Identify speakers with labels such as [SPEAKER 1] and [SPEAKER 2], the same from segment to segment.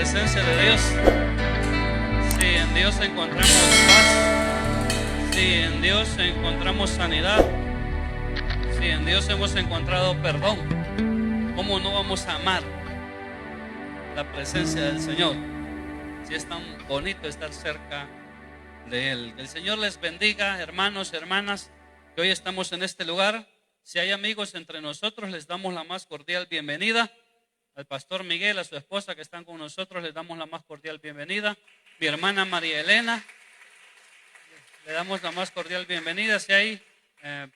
[SPEAKER 1] presencia de Dios. Si en Dios encontramos paz, si en Dios encontramos sanidad, si en Dios hemos encontrado perdón, ¿cómo no vamos a amar la presencia del Señor? Si es tan bonito estar cerca de Él. Que el Señor les bendiga, hermanos, hermanas, que hoy estamos en este lugar. Si hay amigos entre nosotros, les damos la más cordial bienvenida. Al pastor Miguel, a su esposa que están con nosotros, les damos la más cordial bienvenida. Mi hermana María Elena, le damos la más cordial bienvenida. Si hay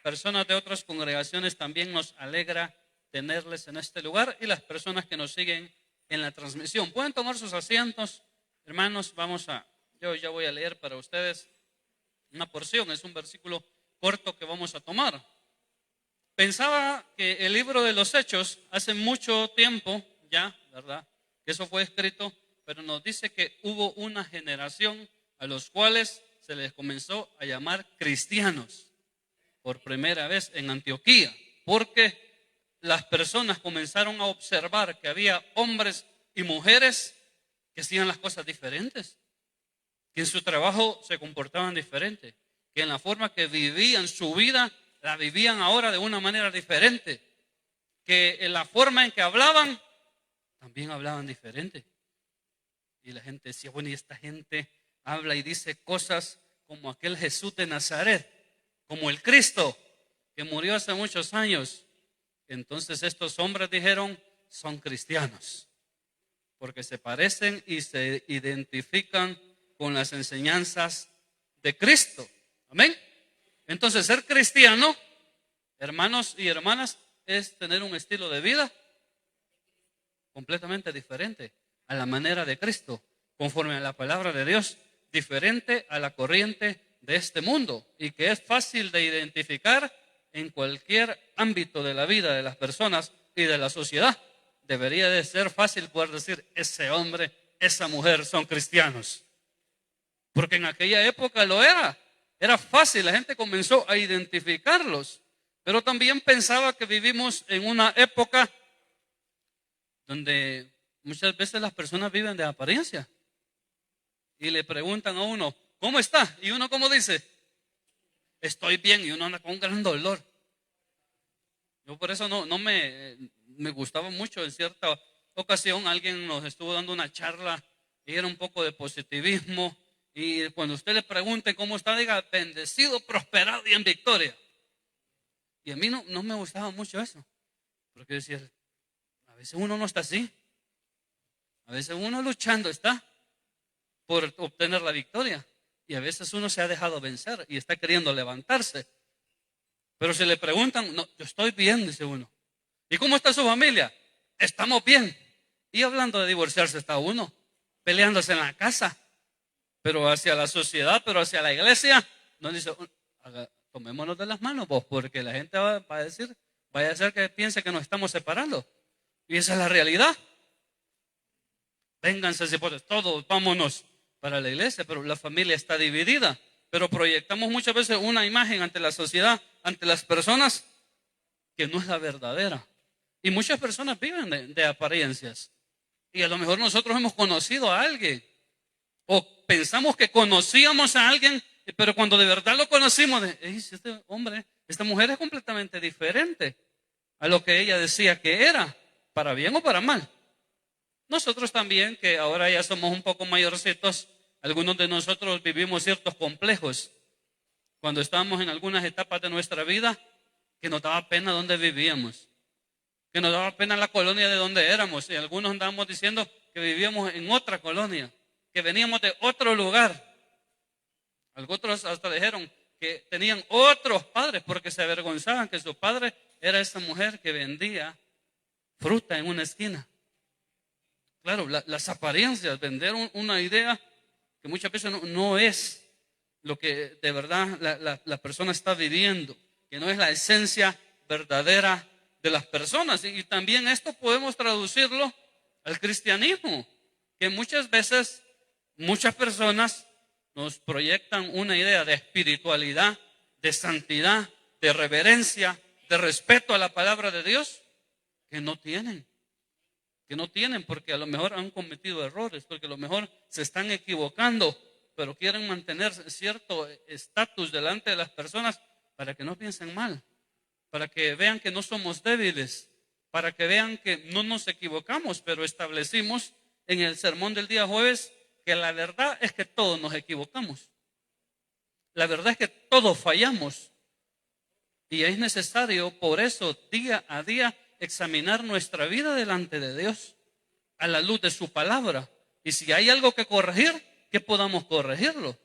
[SPEAKER 1] personas de otras congregaciones, también nos alegra tenerles en este lugar, y las personas que nos siguen en la transmisión. Pueden tomar sus asientos, hermanos. Yo ya voy a leer para ustedes una porción, es un versículo corto que vamos a tomar. Pensaba que el libro de los Hechos, hace mucho tiempo ya, ¿verdad?, que eso fue escrito, pero nos dice que hubo una generación a los cuales se les comenzó a llamar cristianos por primera vez en Antioquía, porque las personas comenzaron a observar que había hombres y mujeres que hacían las cosas diferentes, que en su trabajo se comportaban diferente, que en la forma que vivían su vida la vivían ahora de una manera diferente, que en la forma en que hablaban también hablaban diferente. Y la gente decía, bueno, y esta gente habla y dice cosas como aquel Jesús de Nazaret, como el Cristo que murió hace muchos años. Entonces estos hombres dijeron, son cristianos, porque se parecen y se identifican con las enseñanzas de Cristo. Amén. Entonces ser cristiano, hermanos y hermanas, es tener un estilo de vida completamente diferente a la manera de Cristo, conforme a la palabra de Dios, diferente a la corriente de este mundo, y que es fácil de identificar en cualquier ámbito de la vida de las personas y de la sociedad. Debería de ser fácil poder decir, ese hombre, esa mujer son cristianos, porque en aquella época lo era. Era fácil, la gente comenzó a identificarlos, pero también pensaba que vivimos en una época donde muchas veces las personas viven de apariencia y le preguntan a uno, ¿cómo está? Y uno, ¿cómo dice? Estoy bien, y uno anda con un gran dolor. Yo por eso no me gustaba mucho. En cierta ocasión alguien nos estuvo dando una charla y era un poco de positivismo. Y cuando usted le pregunte cómo está, diga, bendecido, prosperado y en victoria. Y a mí no me gustaba mucho eso, porque decía, a veces uno no está así. A veces uno luchando está por obtener la victoria, y a veces uno se ha dejado vencer y está queriendo levantarse. Pero si le preguntan, no, yo estoy bien, dice uno. ¿Y cómo está su familia? Estamos bien. Y hablando de divorciarse está uno, peleándose en la casa. Pero hacia la sociedad, pero hacia la iglesia, nos dice, tomémonos de las manos vos, porque la gente va a decir, vaya a ser que piense que nos estamos separando. Y esa es la realidad. Vénganse, si pueden, todos vámonos para la iglesia, pero la familia está dividida. Pero proyectamos muchas veces una imagen ante la sociedad, ante las personas, que no es la verdadera. Y muchas personas viven de apariencias. Y a lo mejor nosotros hemos conocido a alguien, o pensamos que conocíamos a alguien, pero cuando de verdad lo conocimos, este hombre, esta mujer es completamente diferente a lo que ella decía que era, para bien o para mal. Nosotros también, que ahora ya somos un poco mayorcitos, algunos de nosotros vivimos ciertos complejos cuando estábamos en algunas etapas de nuestra vida, que nos daba pena donde vivíamos, que nos daba pena la colonia de donde éramos, y algunos andábamos diciendo que vivíamos en otra colonia, que veníamos de otro lugar. Algunos hasta dijeron que tenían otros padres porque se avergonzaban que su padre era esa mujer que vendía fruta en una esquina. Claro, las apariencias, vender una idea que muchas veces no es lo que de verdad la persona está viviendo, que no es la esencia verdadera de las personas. Y también esto podemos traducirlo al cristianismo, que muchas veces muchas personas nos proyectan una idea de espiritualidad, de santidad, de reverencia, de respeto a la palabra de Dios, que no tienen. que no tienen, porque a lo mejor han cometido errores, porque a lo mejor se están equivocando, pero quieren mantener cierto estatus delante de las personas para que no piensen mal, para que vean que no somos débiles, para que vean que no nos equivocamos. Pero establecimos en el sermón del día jueves que la verdad es que todos nos equivocamos. La verdad es que todos fallamos. Y es necesario, por eso, día a día, examinar nuestra vida delante de Dios a la luz de su palabra. Y si hay algo que corregir, que podamos corregirlo.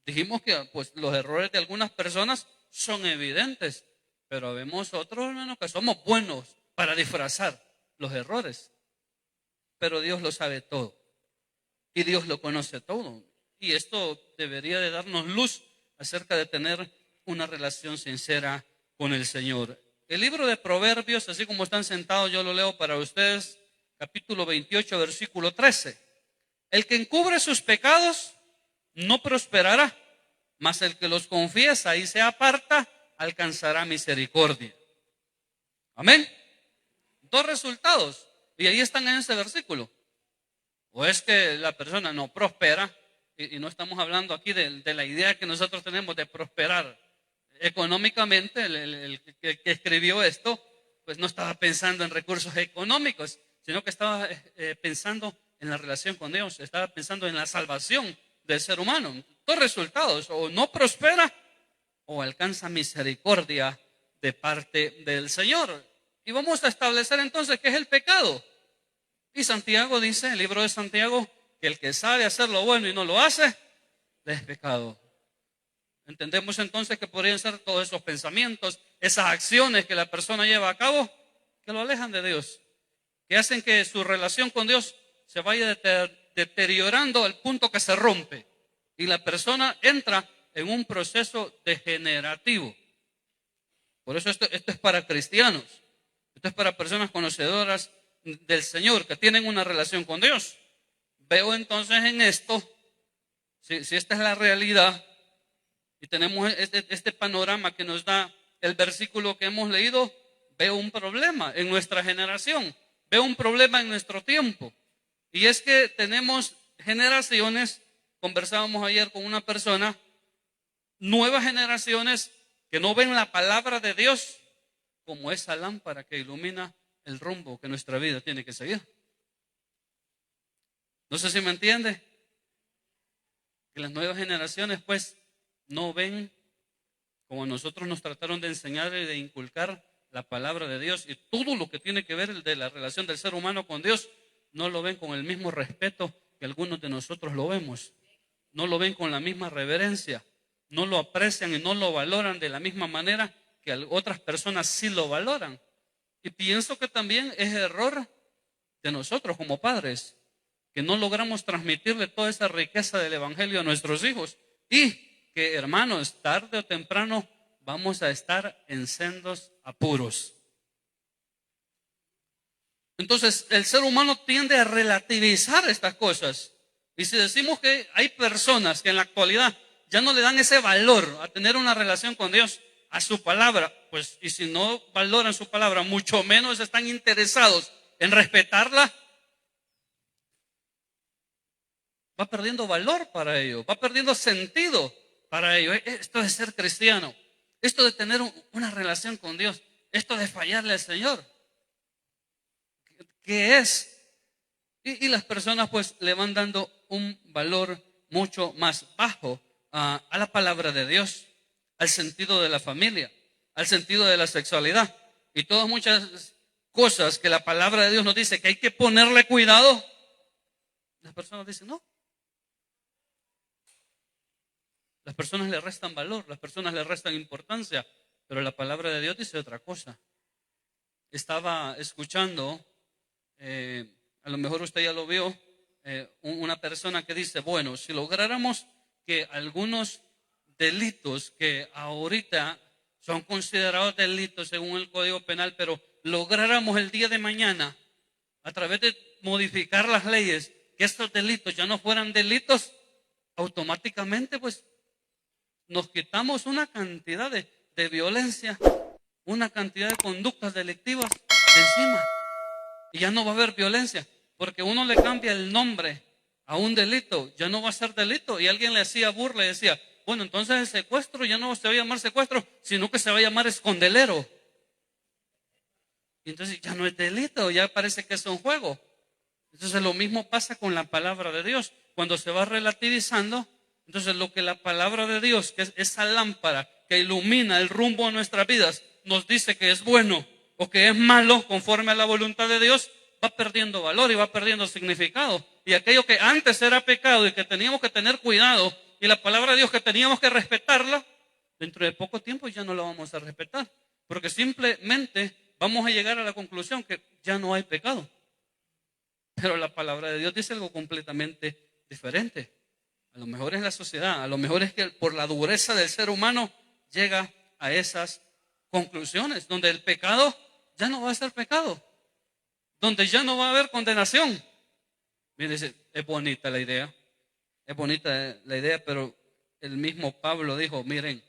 [SPEAKER 1] Dijimos que pues, los errores de algunas personas son evidentes, pero vemos otros, hermanos, que somos buenos para disfrazar los errores. Pero Dios lo sabe todo y Dios lo conoce todo. Y esto debería de darnos luz acerca de tener una relación sincera con el Señor. El libro de Proverbios, así como están sentados, yo lo leo para ustedes, capítulo 28, versículo 13. El que encubre sus pecados no prosperará, mas el que los confiesa y se aparta alcanzará misericordia. Amén. Dos resultados, y ahí están en ese versículo. O es que la persona no prospera, y no estamos hablando aquí de la idea que nosotros tenemos de prosperar económicamente. El que escribió esto, pues no estaba pensando en recursos económicos, sino que estaba pensando en la relación con Dios, estaba pensando en la salvación del ser humano. Dos resultados: o no prospera o alcanza misericordia de parte del Señor. Y vamos a establecer entonces qué es el pecado. Y Santiago dice, el libro de Santiago, que el que sabe hacer lo bueno y no lo hace, es pecado. Entendemos entonces que podrían ser todos esos pensamientos, esas acciones que la persona lleva a cabo, que lo alejan de Dios, que hacen que su relación con Dios se vaya deteriorando al punto que se rompe y la persona entra en un proceso degenerativo. Por eso esto es para cristianos, esto es para personas conocedoras del Señor, que tienen una relación con Dios. Veo entonces en esto, si esta es la realidad y tenemos este panorama que nos da el versículo que hemos leído, veo un problema en nuestra generación, veo un problema en nuestro tiempo. Y es que tenemos generaciones, conversábamos ayer con una persona, nuevas generaciones que no ven la palabra de Dios como esa lámpara que ilumina el rumbo que nuestra vida tiene que seguir. No sé si me entiende. Que las nuevas generaciones pues no ven como nosotros nos trataron de enseñar y de inculcar la palabra de Dios, y todo lo que tiene que ver el de la relación del ser humano con Dios, no lo ven con el mismo respeto que algunos de nosotros lo vemos. No lo ven con la misma reverencia, no lo aprecian y no lo valoran de la misma manera que otras personas sí lo valoran. Y pienso que también es error de nosotros como padres, que no logramos transmitirle toda esa riqueza del evangelio a nuestros hijos, y que, hermanos, tarde o temprano vamos a estar en sendos apuros. Entonces el ser humano tiende a relativizar estas cosas, y si decimos que hay personas que en la actualidad ya no le dan ese valor a tener una relación con Dios, a su palabra, pues, y si no valoran su palabra, mucho menos están interesados en respetarla, va perdiendo valor para ellos, va perdiendo sentido para ellos. Esto de ser cristiano, esto de tener una relación con Dios, esto de fallarle al Señor, ¿qué es? Y las personas pues le van dando un valor mucho más bajo a la palabra de Dios, al sentido de la familia, al sentido de la sexualidad y todas muchas cosas que la palabra de Dios nos dice que hay que ponerle cuidado. Las personas dicen no. Las personas le restan valor, las personas le restan importancia, pero la palabra de Dios dice otra cosa. Estaba escuchando, a lo mejor usted ya lo vio, una persona que dice, bueno, si lográramos que algunos delitos que ahorita son considerados delitos según el Código Penal, pero lográramos el día de mañana, a través de modificar las leyes, que estos delitos ya no fueran delitos, automáticamente pues nos quitamos una cantidad de violencia, una cantidad de conductas delictivas de encima. Y ya no va a haber violencia, porque uno le cambia el nombre a un delito, ya no va a ser delito. Y alguien le hacía burla y decía, bueno, entonces el secuestro ya no se va a llamar secuestro, sino que se va a llamar escondelero. Y entonces ya no es delito, ya parece que es un juego. Entonces lo mismo pasa con la palabra de Dios. Cuando se va relativizando, entonces lo que la palabra de Dios, que es esa lámpara que ilumina el rumbo de nuestras vidas, nos dice que es bueno o que es malo conforme a la voluntad de Dios, va perdiendo valor y va perdiendo significado. Y aquello que antes era pecado y que teníamos que tener cuidado, y la palabra de Dios que teníamos que respetarla, dentro de poco tiempo ya no la vamos a respetar, porque simplemente vamos a llegar a la conclusión que ya no hay pecado. Pero la palabra de Dios dice algo completamente diferente. A lo mejor es la sociedad, a lo mejor es que por la dureza del ser humano llega a esas conclusiones, donde el pecado ya no va a ser pecado, donde ya no va a haber condenación. Mire, es bonita la idea, es bonita la idea, pero el mismo Pablo dijo, miren,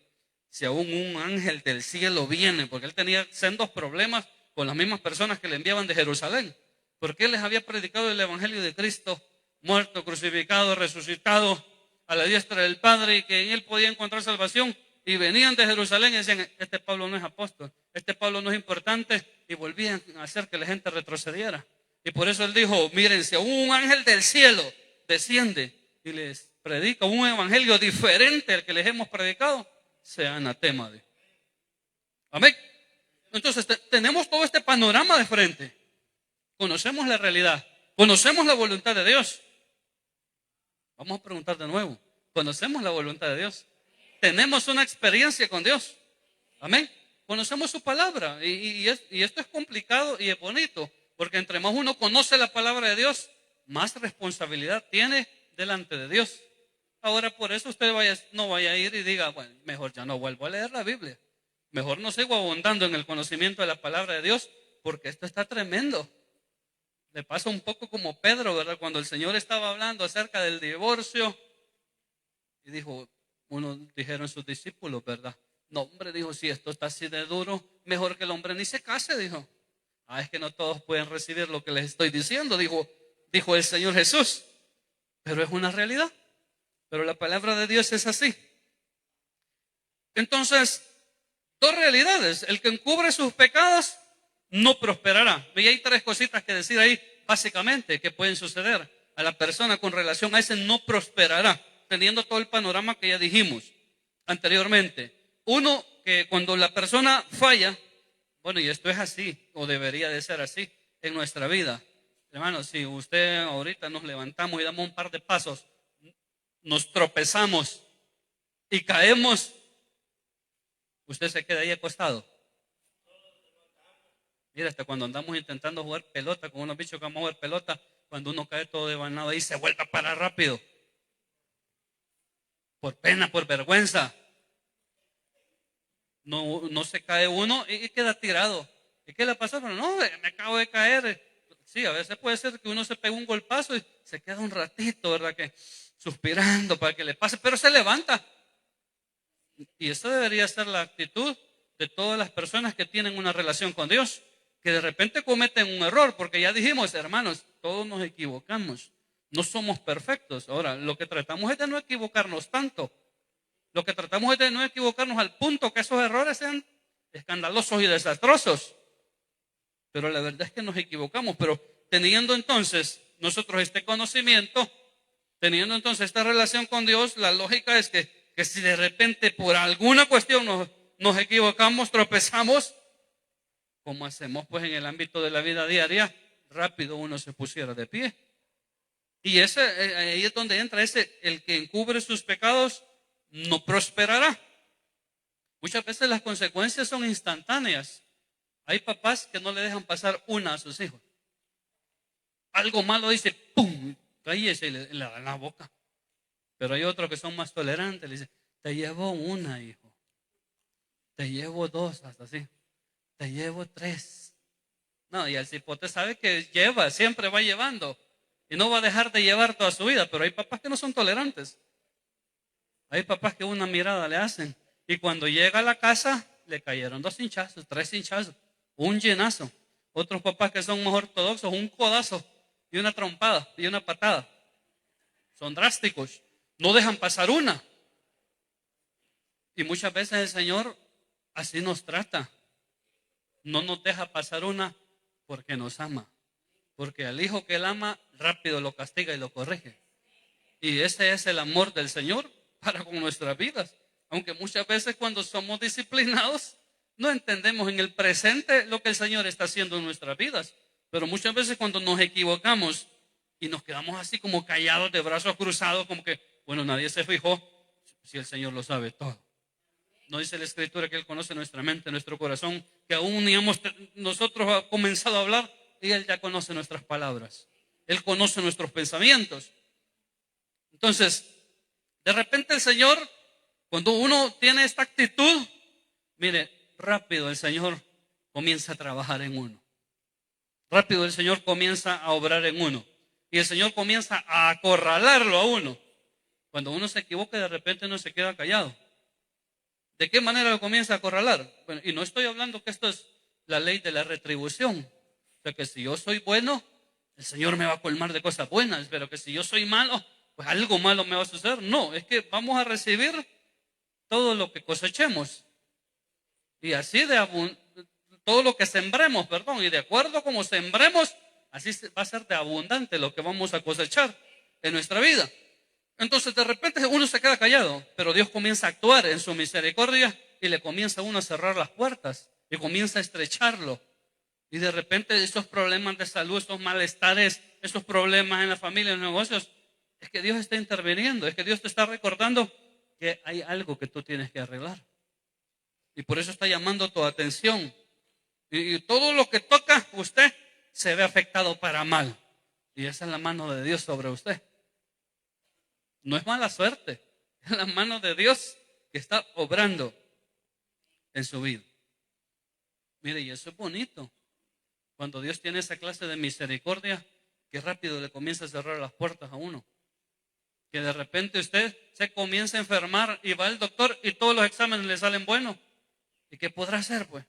[SPEAKER 1] si aún un ángel del cielo viene, porque él tenía sendos problemas con las mismas personas que le enviaban de Jerusalén, porque él les había predicado el evangelio de Cristo, muerto, crucificado, resucitado, a la diestra del Padre, y que en él podía encontrar salvación, y venían de Jerusalén y decían, este Pablo no es apóstol, este Pablo no es importante, y volvían a hacer que la gente retrocediera. Y por eso él dijo, miren, si aún un ángel del cielo desciende y les predica un evangelio diferente al que les hemos predicado, sea anatema. Amén. Entonces tenemos todo este panorama de frente. Conocemos la realidad, conocemos la voluntad de Dios. Vamos a preguntar de nuevo, ¿conocemos la voluntad de Dios? ¿Tenemos una experiencia con Dios? Amén. Conocemos su palabra y esto es complicado y es bonito, porque entre más uno conoce la palabra de Dios, más responsabilidad tiene delante de Dios. Ahora por eso usted no vaya a ir y diga, bueno, mejor ya no vuelvo a leer la Biblia. Mejor no sigo abundando en el conocimiento de la palabra de Dios, porque esto está tremendo. Le pasa un poco como Pedro, ¿verdad? Cuando el Señor estaba hablando acerca del divorcio, y dijo, unos dijeron sus discípulos, ¿verdad? No, hombre, dijo, si esto está así de duro, mejor que el hombre ni se case, dijo. Es que no todos pueden recibir lo que les estoy diciendo, dijo el Señor Jesús. Pero es una realidad. Pero la palabra de Dios es así. Entonces, dos realidades. El que encubre sus pecados no prosperará. Y hay tres cositas que decir ahí, básicamente, que pueden suceder a la persona con relación a ese no prosperará, teniendo todo el panorama que ya dijimos anteriormente. Uno, que cuando la persona falla, bueno, y esto es así, o debería de ser así en nuestra vida. Hermanos, si usted ahorita nos levantamos y damos un par de pasos, nos tropezamos y caemos, usted se queda ahí acostado. Mira, hasta cuando andamos intentando jugar pelota con unos bichos que vamos a jugar pelota, cuando uno cae todo devanado ahí, se vuelve a parar rápido. Por pena, por vergüenza. No se cae uno y queda tirado. ¿Y qué le pasó? No, me acabo de caer. Sí, a veces puede ser que uno se pegue un golpazo y se queda un ratito, ¿verdad? Que suspirando para que le pase, pero se levanta. Y esa debería ser la actitud de todas las personas que tienen una relación con Dios, que de repente cometen un error, porque ya dijimos, hermanos, todos nos equivocamos, no somos perfectos. Ahora, lo que tratamos es de no equivocarnos tanto. Lo que tratamos es de no equivocarnos al punto que esos errores sean escandalosos y desastrosos. Pero la verdad es que nos equivocamos. Pero teniendo entonces nosotros este conocimiento, teniendo entonces esta relación con Dios, la lógica es que si de repente por alguna cuestión nos equivocamos, tropezamos, como hacemos pues en el ámbito de la vida diaria, rápido uno se pusiera de pie. Y ahí es donde entra el que encubre sus pecados no prosperará. Muchas veces las consecuencias son instantáneas. Hay papás que no le dejan pasar una a sus hijos. Algo malo dice, ¡pum!, cállese y le dan la boca. Pero hay otros que son más tolerantes, le dicen, te llevo una, hijo. Te llevo dos, hasta así. Te llevo tres. No, y el cipote sabe que lleva, siempre va llevando. Y no va a dejar de llevar toda su vida. Pero hay papás que no son tolerantes. Hay papás que una mirada le hacen. Y cuando llega a la casa, le cayeron 2 hinchazos, 3 hinchazos, un llenazo. Otros papás que son más ortodoxos, un codazo y una trompada y una patada. Son drásticos, no dejan pasar una. Y muchas veces el Señor así nos trata. No nos deja pasar una porque nos ama. Porque al hijo que él ama, rápido lo castiga y lo corrige. Y ese es el amor del Señor para con nuestras vidas. Aunque muchas veces cuando somos disciplinados, no entendemos en el presente lo que el Señor está haciendo en nuestras vidas. Pero muchas veces cuando nos equivocamos y nos quedamos así como callados, de brazos cruzados, como que, bueno, nadie se fijó, si el Señor lo sabe todo. No dice la Escritura que Él conoce nuestra mente, nuestro corazón, que aún ni nosotros comenzado a hablar y Él ya conoce nuestras palabras. Él conoce nuestros pensamientos. Entonces, de repente el Señor, cuando uno tiene esta actitud, mire, rápido el Señor comienza a trabajar en uno. Rápido el Señor comienza a obrar en uno. Y el Señor comienza a acorralarlo a uno. Cuando uno se equivoca, de repente uno se queda callado. ¿De qué manera lo comienza a acorralar? Bueno, y no estoy hablando que esto es la ley de la retribución. O sea, que si yo soy bueno, el Señor me va a colmar de cosas buenas. Pero que si yo soy malo, pues algo malo me va a suceder. No, es que vamos a recibir todo lo que cosechemos. Y así todo lo que sembremos, y de acuerdo como sembremos, así va a ser de abundante lo que vamos a cosechar en nuestra vida. Entonces de repente uno se queda callado, pero Dios comienza a actuar en su misericordia y le comienza a uno a cerrar las puertas y comienza a estrecharlo. Y de repente esos problemas de salud, esos malestares, esos problemas en la familia, en los negocios, es que Dios está interviniendo, es que Dios te está recordando que hay algo que tú tienes que arreglar. Y por eso está llamando tu atención. Y todo lo que toca usted se ve afectado para mal. Y esa es la mano de Dios sobre usted. No es mala suerte, es la mano de Dios que está obrando en su vida. Mire, y eso es bonito. Cuando Dios tiene esa clase de misericordia, que rápido le comienza a cerrar las puertas a uno. Que de repente usted se comienza a enfermar y va al doctor y todos los exámenes le salen buenos. ¿Y qué podrá hacer, pues?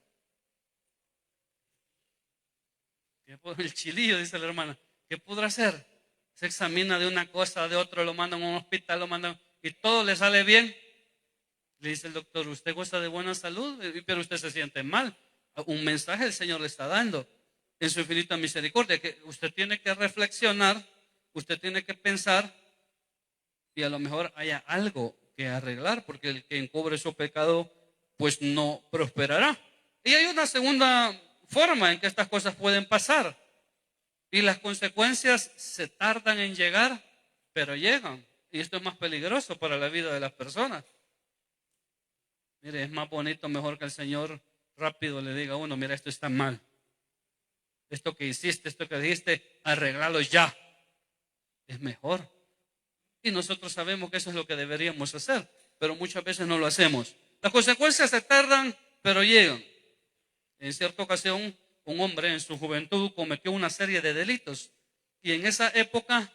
[SPEAKER 1] El chilillo, dice la hermana. ¿Qué podrá hacer? Se examina de una cosa, de otro, lo mandan a un hospital, lo mandan y todo le sale bien. Le dice el doctor, usted goza de buena salud, pero usted se siente mal. Un mensaje el Señor le está dando en su infinita misericordia, que usted tiene que reflexionar, usted tiene que pensar y a lo mejor haya algo que arreglar, porque el que encubre su pecado pues no prosperará. Y hay una segunda forma en que estas cosas pueden pasar. Y las consecuencias se tardan en llegar, pero llegan. Y esto es más peligroso para la vida de las personas. Mire, es más bonito, mejor que el Señor rápido le diga a uno, mira, esto está mal. Esto que hiciste, esto que dijiste, arreglalo ya. Es mejor. Y nosotros sabemos que eso es lo que deberíamos hacer, pero muchas veces no lo hacemos. Las consecuencias se tardan, pero llegan. En cierta ocasión, un hombre en su juventud cometió una serie de delitos y en esa época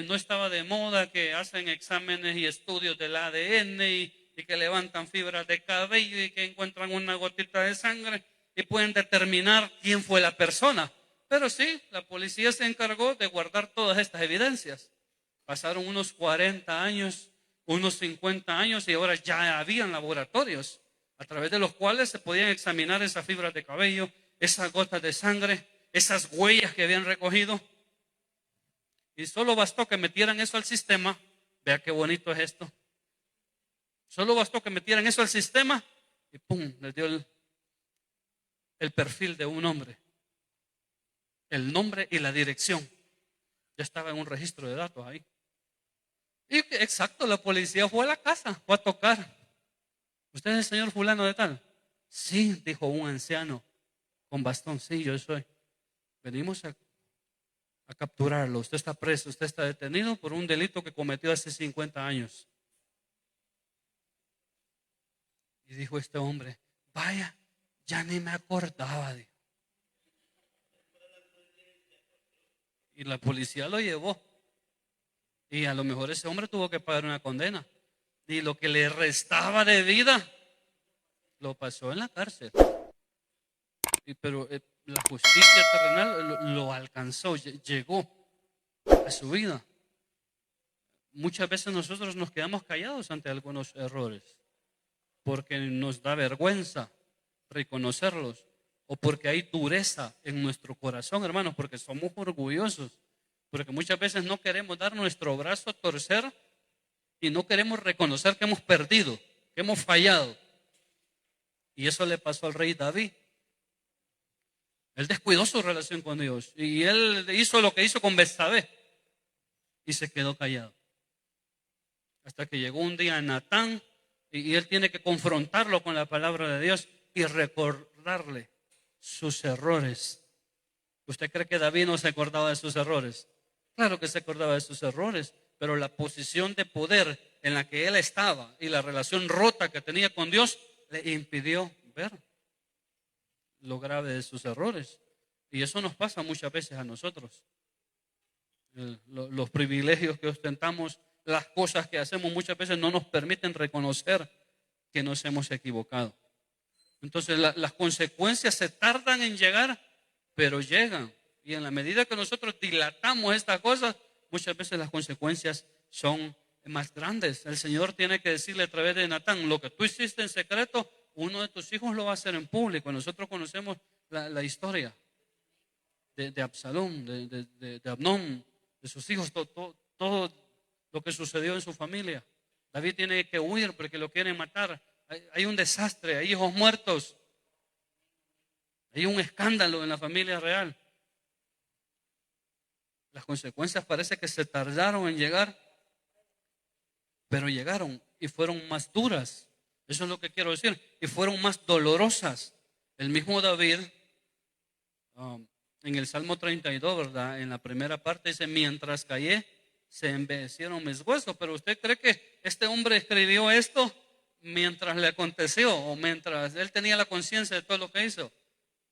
[SPEAKER 1] no estaba de moda que hacen exámenes y estudios del ADN y que levantan fibras de cabello y que encuentran una gotita de sangre y pueden determinar quién fue la persona. Pero sí, la policía se encargó de guardar todas estas evidencias. Pasaron unos 40 años, unos 50 años y ahora ya habían laboratorios a través de los cuales se podían examinar esas fibras de cabello, esas gotas de sangre, esas huellas que habían recogido. Y solo bastó que metieran eso al sistema. Vea qué bonito es esto. Solo bastó que metieran eso al sistema y ¡pum! Les dio el perfil de un hombre. El nombre y la dirección. Ya estaba en un registro de datos ahí. Y exacto, la policía fue a la casa, fue a tocar. ¿Usted es el señor fulano de tal? Sí, dijo un anciano con bastón. Sí, yo soy. Venimos a capturarlo. Usted está preso, usted está detenido por un delito que cometió hace 50 años. Y dijo este hombre, vaya, ya ni me acordaba. Dijo. Y la policía lo llevó. Y a lo mejor ese hombre tuvo que pagar una condena. Y lo que le restaba de vida lo pasó en la cárcel. Pero la justicia terrenal lo alcanzó, llegó a su vida. Muchas veces nosotros nos quedamos callados ante algunos errores porque nos da vergüenza reconocerlos o porque hay dureza en nuestro corazón, hermanos, porque somos orgullosos, porque muchas veces no queremos dar nuestro brazo a torcer y no queremos reconocer que hemos perdido, que hemos fallado. Y eso le pasó al rey David. Él descuidó su relación con Dios y él hizo lo que hizo con Betsabé y se quedó callado. Hasta que llegó un día Natán y él tiene que confrontarlo con la palabra de Dios y recordarle sus errores. ¿Usted cree que David no se acordaba de sus errores? Claro que se acordaba de sus errores, pero la posición de poder en la que él estaba y la relación rota que tenía con Dios le impidió ver lo grave de sus errores. Y eso nos pasa muchas veces a nosotros. Los privilegios que ostentamos, las cosas que hacemos muchas veces no nos permiten reconocer que nos hemos equivocado. Entonces las consecuencias se tardan en llegar, pero llegan. Y en la medida que nosotros dilatamos estas cosas, muchas veces las consecuencias son más grandes. El Señor tiene que decirle a través de Natán: lo que tú hiciste en secreto, uno de tus hijos lo va a hacer en público. Nosotros conocemos la historia de Absalón, de Amnón, de sus hijos, todo lo que sucedió en su familia. David tiene que huir porque lo quieren matar. Hay un desastre, hay hijos muertos, hay un escándalo en la familia real. Las consecuencias parece que se tardaron en llegar, pero llegaron y fueron más duras. Eso es lo que quiero decir. Y fueron más dolorosas. El mismo David, en el Salmo 32, ¿verdad? En la primera parte dice: mientras callé, se envejecieron mis huesos. Pero ¿usted cree que este hombre escribió esto mientras le aconteció o mientras él tenía la conciencia de todo lo que hizo?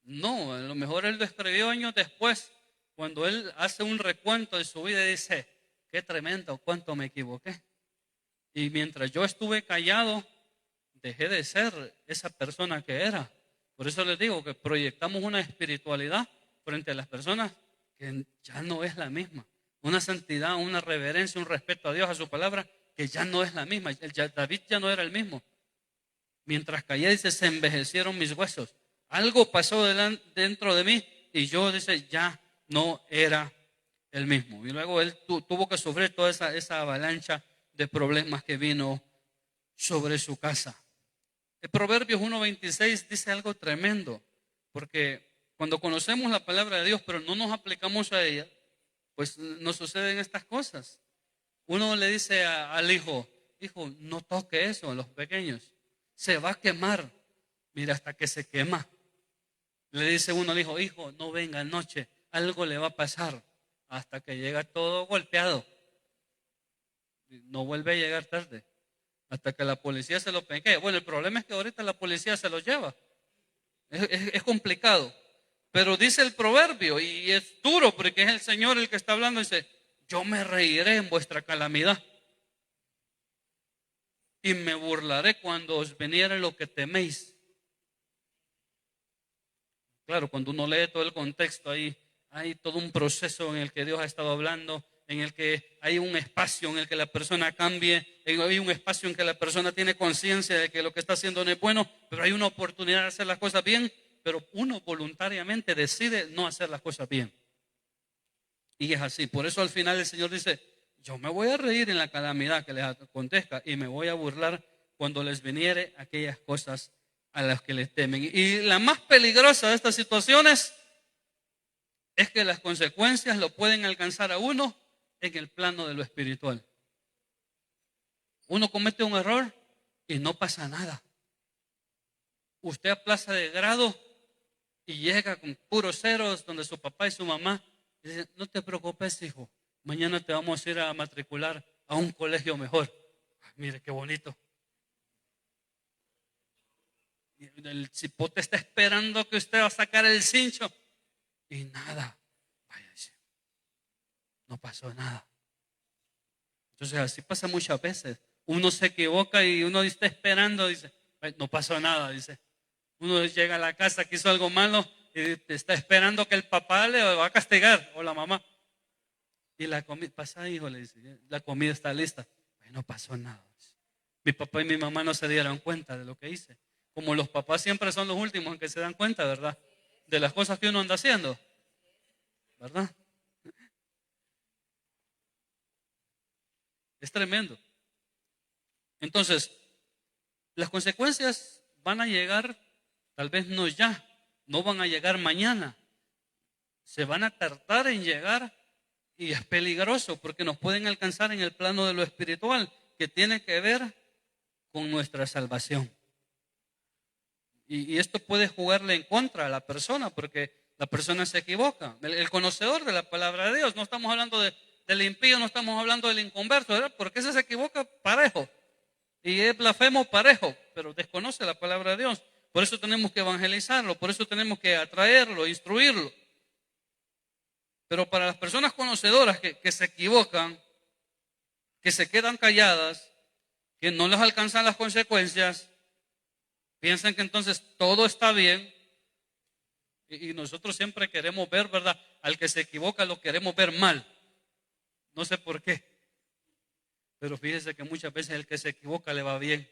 [SPEAKER 1] No, a lo mejor él lo escribió años después, cuando él hace un recuento de su vida y dice: qué tremendo, cuánto me equivoqué. Y mientras yo estuve callado, dejé de ser esa persona que era. Por eso les digo que proyectamos una espiritualidad frente a las personas que ya no es la misma. Una santidad, una reverencia, un respeto a Dios, a su palabra, que ya no es la misma. David ya no era el mismo. Mientras callé, dice, se envejecieron mis huesos. Algo pasó dentro de mí y yo, dice, ya no era el mismo. Y luego él tuvo que sufrir toda esa avalancha de problemas que vino sobre su casa. El Proverbios 1:26 dice algo tremendo, porque cuando conocemos la palabra de Dios pero no nos aplicamos a ella, pues nos suceden estas cosas. Uno le dice al hijo: hijo, no toque eso, a los pequeños, se va a quemar. Mira, hasta que se quema. Le dice uno al hijo: hijo, no venga anoche, algo le va a pasar. Hasta que llega todo golpeado. No vuelve a llegar tarde, hasta que la policía se lo penquee. Bueno, el problema es que ahorita la policía se lo lleva. Es complicado. Pero dice el proverbio, y es duro porque es el Señor el que está hablando, dice: yo me reiré en vuestra calamidad y me burlaré cuando os viniere lo que teméis. Claro, cuando uno lee todo el contexto, ahí hay todo un proceso en el que Dios ha estado hablando, en el que hay un espacio en el que la persona cambie, hay un espacio en que la persona tiene conciencia de que lo que está haciendo no es bueno, pero hay una oportunidad de hacer las cosas bien, pero uno voluntariamente decide no hacer las cosas bien. Y es así. Por eso al final el Señor dice: yo me voy a reír en la calamidad que les acontezca y me voy a burlar cuando les viniere aquellas cosas a las que les temen. Y la más peligrosa de estas situaciones es que las consecuencias lo pueden alcanzar a uno en el plano de lo espiritual. Uno comete un error y no pasa nada. Usted aplaza de grado y llega con puros ceros donde su papá y su mamá y dicen: no te preocupes, hijo, mañana te vamos a ir a matricular a un colegio mejor. Ay, mire qué bonito. El cipote está esperando que usted va a sacar el cincho y nada. Vaya, no pasó nada. Entonces así pasa muchas veces. Uno se equivoca y uno está esperando, dice: no pasó nada, dice. Uno llega a la casa que hizo algo malo y está esperando que el papá le va a castigar o la mamá. Y la comida, pasa hijo, le dice, la comida está lista. Ay, no pasó nada. Mi papá y mi mamá no se dieron cuenta de lo que hice. Como los papás siempre son los últimos en que se dan cuenta, ¿verdad? De las cosas que uno anda haciendo, ¿verdad? Es tremendo. Entonces, las consecuencias van a llegar, tal vez no ya, no van a llegar mañana. Se van a tardar en llegar y es peligroso porque nos pueden alcanzar en el plano de lo espiritual, que tiene que ver con nuestra salvación. Y esto puede jugarle en contra a la persona porque la persona se equivoca. El conocedor de la palabra de Dios, no estamos hablando del impío, no estamos hablando del inconverso, ¿verdad? Porque ese se equivoca parejo y es blasfemo parejo, pero desconoce la palabra de Dios. Por eso tenemos que evangelizarlo, por eso tenemos que atraerlo, instruirlo. Pero para las personas conocedoras que se equivocan, que se quedan calladas, que no les alcanzan las consecuencias, piensan que entonces todo está bien. Y nosotros siempre queremos ver, ¿verdad? Al que se equivoca lo queremos ver mal. No sé por qué. Pero fíjese que muchas veces el que se equivoca le va bien.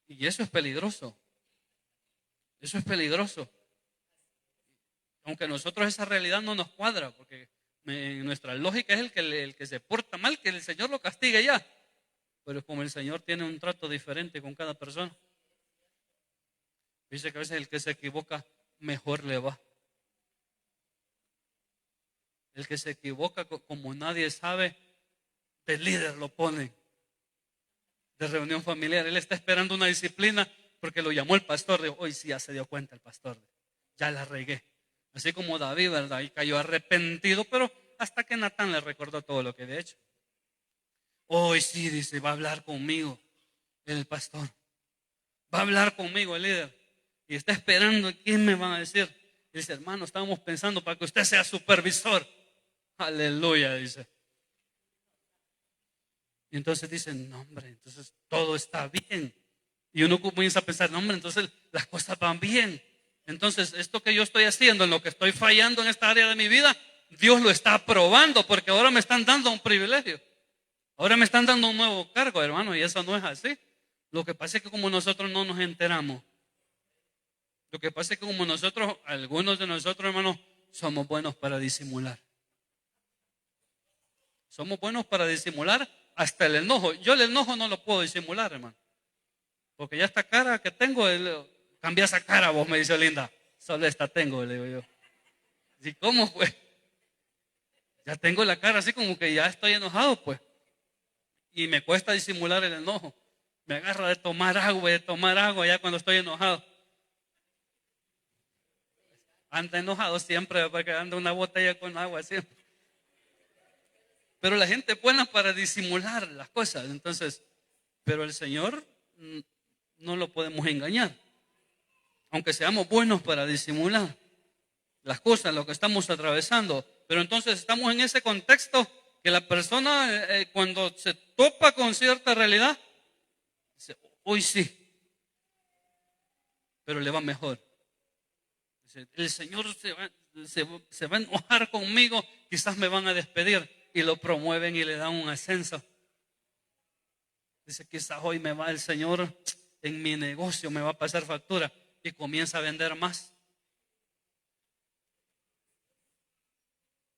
[SPEAKER 1] Y eso es peligroso. Eso es peligroso. Aunque a nosotros esa realidad no nos cuadra, porque nuestra lógica es el que se porta mal, que el Señor lo castigue ya. Pero como el Señor tiene un trato diferente con cada persona, dice que a veces el que se equivoca mejor le va. El que se equivoca, como nadie sabe, de líder lo pone, de reunión familiar. Él está esperando una disciplina porque lo llamó el pastor. Dijo, hoy sí ya se dio cuenta el pastor, ya la regué. Así como David, ¿verdad? Y cayó arrepentido, pero hasta que Natán le recordó todo lo que había hecho. Hoy sí, dice, va a hablar conmigo el pastor. Va a hablar conmigo el líder. Y está esperando quién me va a decir. Dice, hermano, estábamos pensando para que usted sea supervisor. Aleluya, dice. Y entonces dicen, no, hombre, entonces todo está bien. Y uno comienza a pensar, no, hombre, entonces las cosas van bien. Entonces, esto que yo estoy haciendo, en lo que estoy fallando en esta área de mi vida, Dios lo está aprobando porque ahora me están dando un privilegio. Ahora me están dando un nuevo cargo, hermano, y eso no es así. Lo que pasa es que como nosotros no nos enteramos, lo que pasa es que como nosotros, algunos de nosotros, hermanos, somos buenos para disimular. Somos buenos para disimular hasta el enojo. Yo el enojo no lo puedo disimular, hermano. Porque ya esta cara que tengo, cambia esa cara vos, me dice Linda. Solo esta tengo, le digo yo. ¿Y cómo, pues? Ya tengo la cara así como que ya estoy enojado, pues. Y me cuesta disimular el enojo. Me agarra de tomar agua ya cuando estoy enojado. Anda enojado siempre porque anda una botella con agua siempre. Pero la gente es buena para disimular las cosas. Entonces, pero el Señor no lo podemos engañar. Aunque seamos buenos para disimular las cosas, lo que estamos atravesando. Pero entonces estamos en ese contexto que la persona cuando se topa con cierta realidad, dice, hoy sí, pero le va mejor. Dice, el Señor se va a enojar conmigo, quizás me van a despedir. Y lo promueven y le dan un ascenso. Dice, quizás hoy me va el Señor en mi negocio, me va a pasar factura. Y comienza a vender más.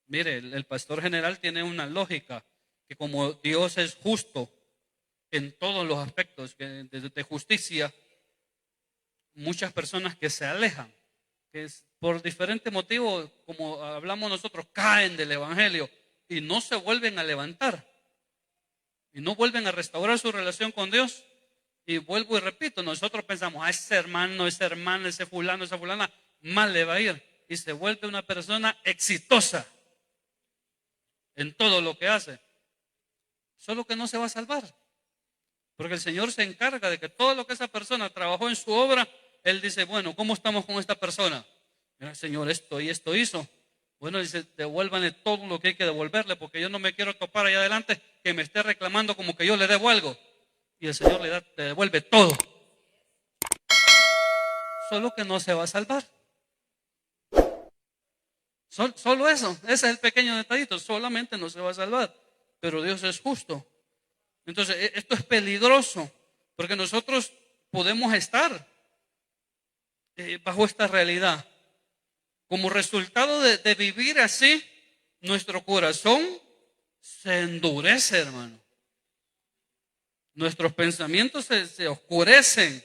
[SPEAKER 1] Mire, el pastor general tiene una lógica, que como Dios es justo en todos los aspectos de justicia, muchas personas que se alejan, que por diferentes motivos, como hablamos nosotros, caen del evangelio y no se vuelven a levantar y no vuelven a restaurar su relación con Dios. Y vuelvo y repito, nosotros pensamos, ese hermano, ese fulano, esa fulana, mal le va a ir. Y se vuelve una persona exitosa en todo lo que hace. Solo que no se va a salvar. Porque el Señor se encarga de que todo lo que esa persona trabajó en su obra, Él dice, bueno, ¿cómo estamos con esta persona? Mira, Señor, esto y esto hizo. Bueno, dice, devuélvanle todo lo que hay que devolverle, porque yo no me quiero topar allá adelante que me esté reclamando como que yo le debo algo. Y el Señor le devuelve todo. solo que no se va a salvar. Solo eso, ese es el pequeño detallito, solamente no se va a salvar, pero Dios es justo. Entonces, esto es peligroso, porque nosotros podemos estar bajo esta realidad. Como resultado de vivir así, nuestro corazón se endurece, hermano. Nuestros pensamientos se oscurecen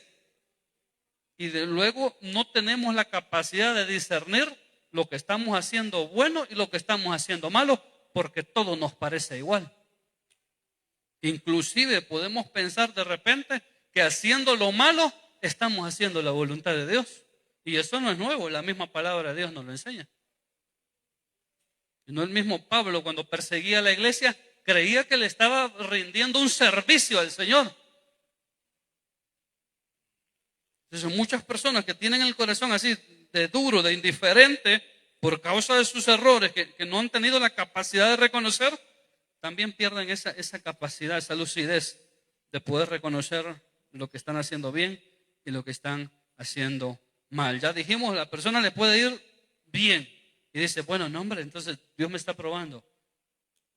[SPEAKER 1] y luego no tenemos la capacidad de discernir lo que estamos haciendo bueno y lo que estamos haciendo malo, porque todo nos parece igual. Inclusive podemos pensar de repente que haciendo lo malo estamos haciendo la voluntad de Dios. Y eso no es nuevo, la misma palabra de Dios nos lo enseña. Y no el mismo Pablo, cuando perseguía a la iglesia, creía que le estaba rindiendo un servicio al Señor. Entonces muchas personas que tienen el corazón así de duro, de indiferente, por causa de sus errores, que no han tenido la capacidad de reconocer, también pierden esa capacidad, esa lucidez de poder reconocer lo que están haciendo bien y lo que están haciendo mal. Ya dijimos, la persona le puede ir bien y dice, bueno, no hombre, entonces Dios me está probando.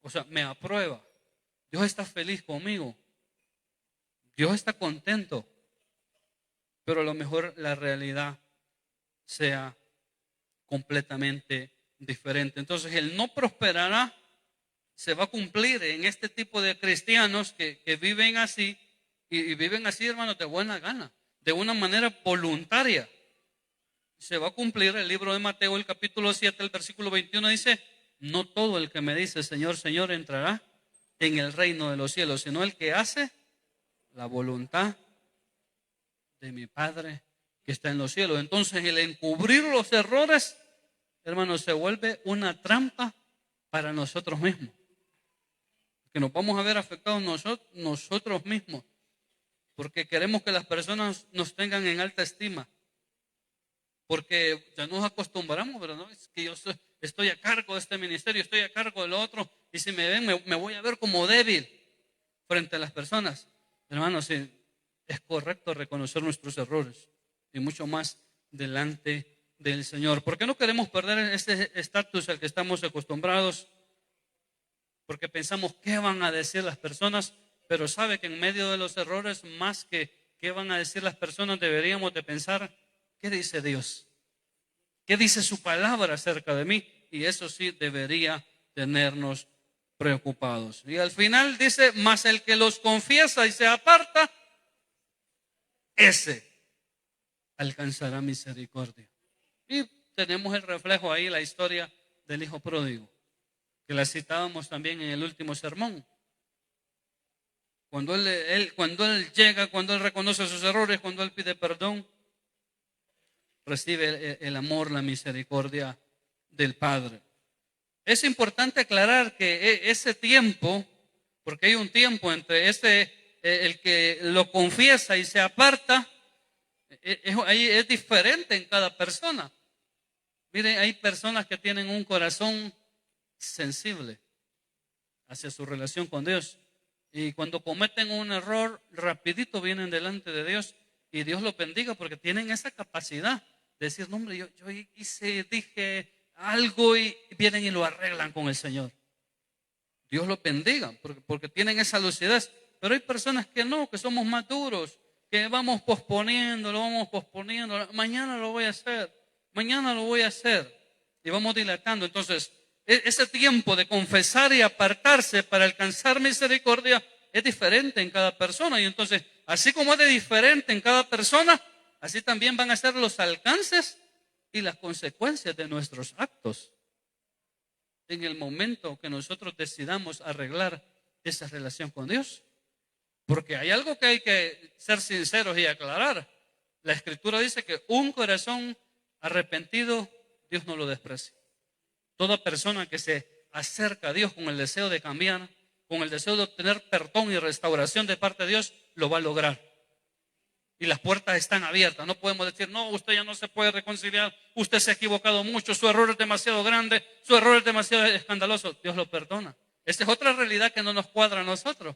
[SPEAKER 1] O sea, me aprueba. Dios está feliz conmigo. Dios está contento. Pero a lo mejor la realidad sea completamente diferente. Entonces, el no prosperará se va a cumplir en este tipo de cristianos que viven así y viven así, hermanos, de buena gana, de una manera voluntaria. Se va a cumplir el libro de Mateo, el capítulo 7, el versículo 21 dice, no todo el que me dice Señor, Señor entrará en el reino de los cielos, sino el que hace la voluntad de mi Padre que está en los cielos. Entonces el encubrir los errores, hermanos, se vuelve una trampa para nosotros mismos, que nos vamos a ver afectados nosotros mismos, porque queremos que las personas nos tengan en alta estima, porque ya nos acostumbramos, pero no, es que yo estoy a cargo de este ministerio, estoy a cargo de lo otro, y si me ven me voy a ver como débil frente a las personas. Hermanos, sí, es correcto reconocer nuestros errores y mucho más delante del Señor. ¿Por qué no queremos perder este estatus al que estamos acostumbrados? Porque pensamos qué van a decir las personas, pero sabe que en medio de los errores, más que qué van a decir las personas, deberíamos de pensar qué dice Dios, qué dice su palabra acerca de mí, y eso sí debería tenernos preocupados. Y al final dice, mas el que los confiesa y se aparta, ese alcanzará misericordia. Y tenemos el reflejo ahí, la historia del hijo pródigo, que la citábamos también en el último sermón. Cuando él llega, cuando él reconoce sus errores, cuando él pide perdón, recibe el amor, la misericordia del Padre. Es importante aclarar que ese tiempo, porque hay un tiempo entre el que lo confiesa y se aparta, es diferente en cada persona. Miren, hay personas que tienen un corazón sensible hacia su relación con Dios, y cuando cometen un error, rapidito vienen delante de Dios y Dios los bendiga, porque tienen esa capacidad de decir, no hombre, yo dije algo, y vienen y lo arreglan con el Señor. Dios los bendiga porque tienen esa lucidez. Pero hay personas que no, que somos más duros, que vamos posponiendo, mañana lo voy a hacer, y vamos dilatando. Entonces, ese tiempo de confesar y apartarse para alcanzar misericordia es diferente en cada persona. Y entonces, así como es de diferente en cada persona, así también van a ser los alcances y las consecuencias de nuestros actos en el momento que nosotros decidamos arreglar esa relación con Dios. Porque hay algo que hay que ser sinceros y aclarar. La Escritura dice que un corazón arrepentido, Dios no lo desprecia. Toda persona que se acerca a Dios con el deseo de cambiar, con el deseo de obtener perdón y restauración de parte de Dios, lo va a lograr. Y las puertas están abiertas. No podemos decir, no, usted ya no se puede reconciliar, usted se ha equivocado mucho, su error es demasiado grande, su error es demasiado escandaloso. Dios lo perdona. Esa es otra realidad que no nos cuadra a nosotros,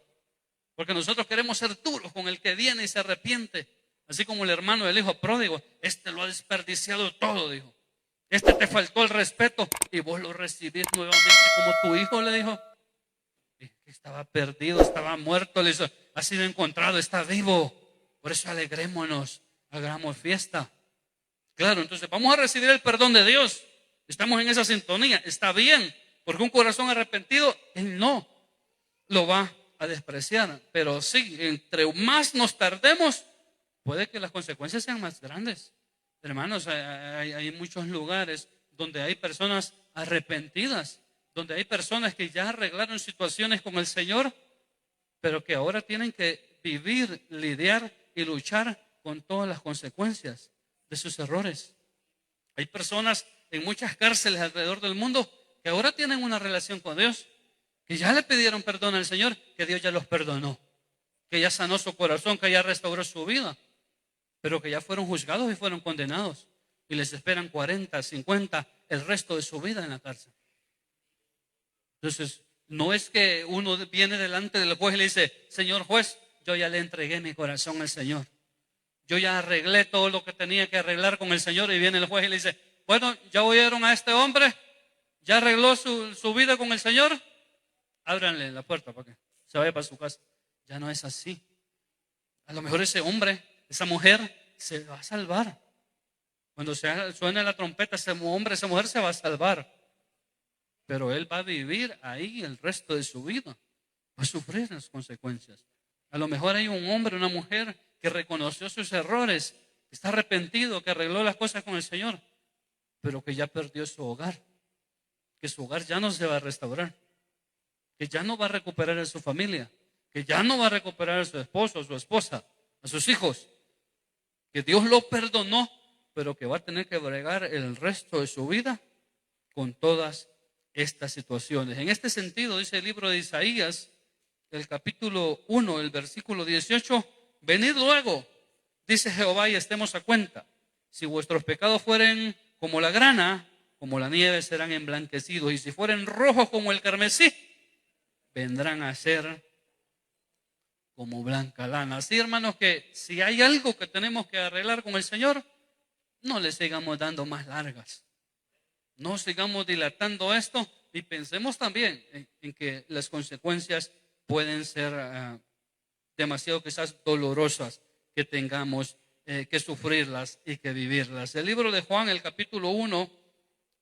[SPEAKER 1] porque nosotros queremos ser duros con el que viene y se arrepiente. Así como el hermano del hijo pródigo, este lo ha desperdiciado todo, dijo. Este te faltó el respeto y vos lo recibís nuevamente como tu hijo, le dijo. Y estaba perdido, estaba muerto, le dijo, ha sido encontrado, está vivo. Por eso alegrémonos, hagamos fiesta. Claro, entonces vamos a recibir el perdón de Dios. Estamos en esa sintonía, está bien, porque un corazón arrepentido, Él no lo va a despreciar. Pero sí, entre más nos tardemos, puede que las consecuencias sean más grandes. Hermanos, hay muchos lugares donde hay personas arrepentidas, donde hay personas que ya arreglaron situaciones con el Señor, pero que ahora tienen que vivir, lidiar y luchar con todas las consecuencias de sus errores. Hay personas en muchas cárceles alrededor del mundo que ahora tienen una relación con Dios, que ya le pidieron perdón al Señor, que Dios ya los perdonó, que ya sanó su corazón, que ya restauró su vida, pero que ya fueron juzgados y fueron condenados y les esperan 40, 50, el resto de su vida en la cárcel. Entonces, no es que uno viene delante del juez y le dice, señor juez, yo ya le entregué mi corazón al Señor. Yo ya arreglé todo lo que tenía que arreglar con el Señor, y viene el juez y le dice, bueno, ya oyeron a este hombre, ya arregló su vida con el Señor, ábranle la puerta para que se vaya para su casa. Ya no es así. A lo mejor ese hombre, esa mujer se va a salvar. Cuando suene la trompeta, ese hombre, esa mujer se va a salvar. Pero él va a vivir ahí el resto de su vida. Va a sufrir las consecuencias. A lo mejor hay un hombre, una mujer que reconoció sus errores, que está arrepentido, que arregló las cosas con el Señor, pero que ya perdió su hogar. Que su hogar ya no se va a restaurar. Que ya no va a recuperar a su familia. Que ya no va a recuperar a su esposo, a su esposa, a sus hijos. Que Dios lo perdonó, pero que va a tener que bregar el resto de su vida con todas estas situaciones. En este sentido, dice el libro de Isaías, el capítulo 1, el versículo 18, venid luego, dice Jehová, y estemos a cuenta. Si vuestros pecados fueren como la grana, como la nieve serán emblanquecidos, y si fueren rojos como el carmesí, vendrán a ser como blanca lana. Así, hermanos, que si hay algo que tenemos que arreglar con el Señor, no le sigamos dando más largas. No sigamos dilatando esto, y pensemos también en que las consecuencias pueden ser demasiado quizás dolorosas, que tengamos que sufrirlas y que vivirlas. El libro de Juan, el capítulo 1,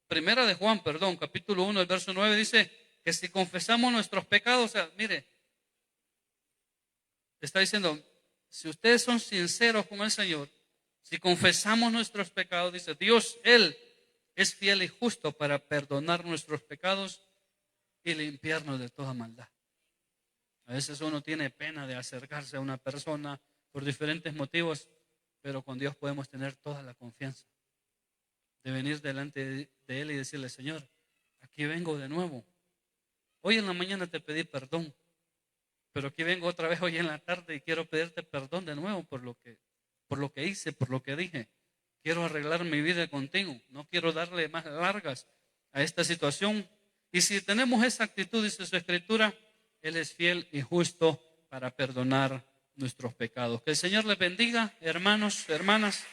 [SPEAKER 1] primera de Juan, perdón, capítulo 1, el verso 9 dice que si confesamos nuestros pecados, o sea, mire, está diciendo, si ustedes son sinceros con el Señor, si confesamos nuestros pecados, dice Dios, Él es fiel y justo para perdonar nuestros pecados y limpiarnos de toda maldad. A veces uno tiene pena de acercarse a una persona por diferentes motivos, pero con Dios podemos tener toda la confianza de venir delante de Él y decirle, Señor, aquí vengo de nuevo. Hoy en la mañana te pedí perdón, pero aquí vengo otra vez hoy en la tarde y quiero pedirte perdón de nuevo por lo que hice, por lo que dije. Quiero arreglar mi vida contigo. No quiero darle más largas a esta situación. Y si tenemos esa actitud, dice su Escritura, Él es fiel y justo para perdonar nuestros pecados. Que el Señor les bendiga, hermanos, hermanas.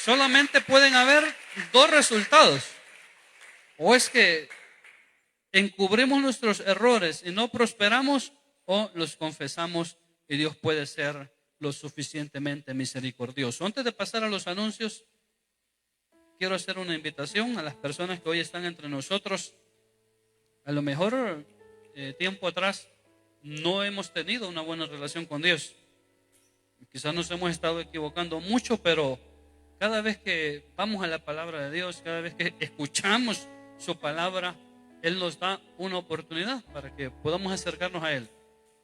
[SPEAKER 1] Solamente pueden haber dos resultados. O es que encubrimos nuestros errores y no prosperamos, o los confesamos y Dios puede ser lo suficientemente misericordioso. Antes de pasar a los anuncios, quiero hacer una invitación a las personas que hoy están entre nosotros. A lo mejor tiempo atrás no hemos tenido una buena relación con Dios. Quizás nos hemos estado equivocando mucho, pero cada vez que vamos a la palabra de Dios, cada vez que escuchamos su palabra, Él nos da una oportunidad para que podamos acercarnos a Él.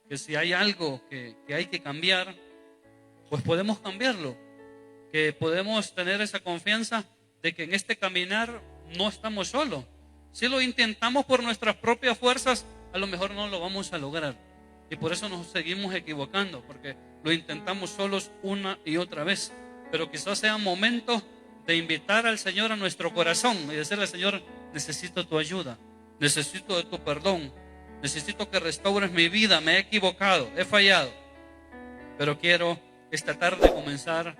[SPEAKER 1] Que si hay algo que hay que cambiar, pues podemos cambiarlo. Que podemos tener esa confianza de que en este caminar no estamos solos. Si lo intentamos por nuestras propias fuerzas, a lo mejor no lo vamos a lograr. Y por eso nos seguimos equivocando, porque lo intentamos solos una y otra vez. Pero quizás sea momento de invitar al Señor a nuestro corazón y decirle, Señor, necesito tu ayuda, necesito de tu perdón, necesito que restaures mi vida, me he equivocado, he fallado, pero quiero esta tarde comenzar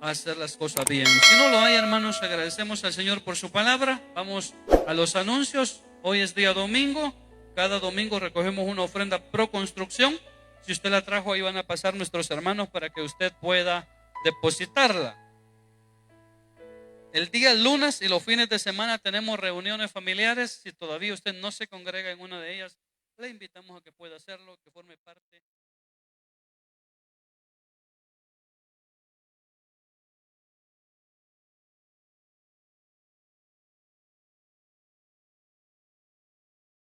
[SPEAKER 1] a hacer las cosas bien. Si no lo hay, hermanos, agradecemos al Señor por su palabra. Vamos a los anuncios. Hoy es día domingo. Cada domingo recogemos una ofrenda pro construcción. Si usted la trajo, ahí van a pasar nuestros hermanos para que usted pueda depositarla. El día lunes y los fines de semana tenemos reuniones familiares. Si todavía usted no se congrega en una de ellas, le invitamos a que pueda hacerlo, que forme parte